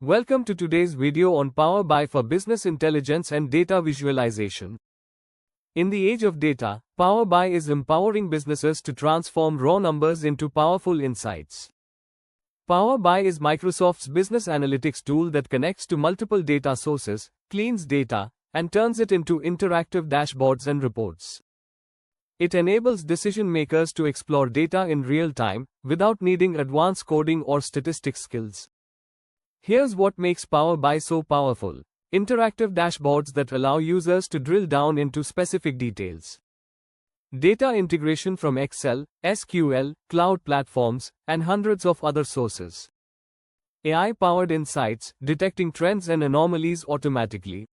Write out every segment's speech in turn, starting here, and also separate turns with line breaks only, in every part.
Welcome to today's video on Power BI for business intelligence and data visualization. In the age of data, Power BI is empowering businesses to transform raw numbers into powerful insights. Power BI is Microsoft's business analytics tool that connects to multiple data sources, cleans data, and turns it into interactive dashboards and reports. It enables decision makers to explore data in real time, without needing advanced coding or statistics skills. Here's what makes Power BI so powerful: interactive dashboards that allow users to drill down into specific details. Data integration from Excel, SQL, cloud platforms, and hundreds of other sources. AI-powered insights, detecting trends and anomalies automatically.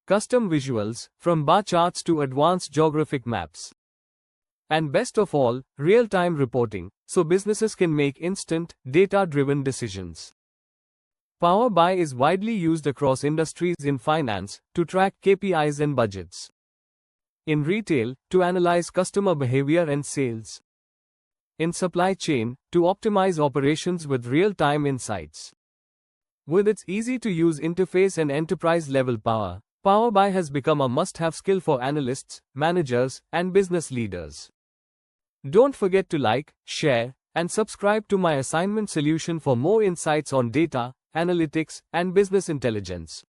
Custom visuals, from bar charts to advanced geographic maps. And best of all, real-time reporting, so businesses can make instant, data-driven decisions. Power BI is widely used across industries: in finance, to track KPIs and budgets; in retail, to analyze customer behavior and sales; in supply chain, to optimize operations with real-time insights. With its easy-to-use interface and enterprise-level power, Power BI has become a must-have skill for analysts, managers, and business leaders. Don't forget to like, share, and subscribe to my assignment solution for more insights on data, analytics, and business intelligence.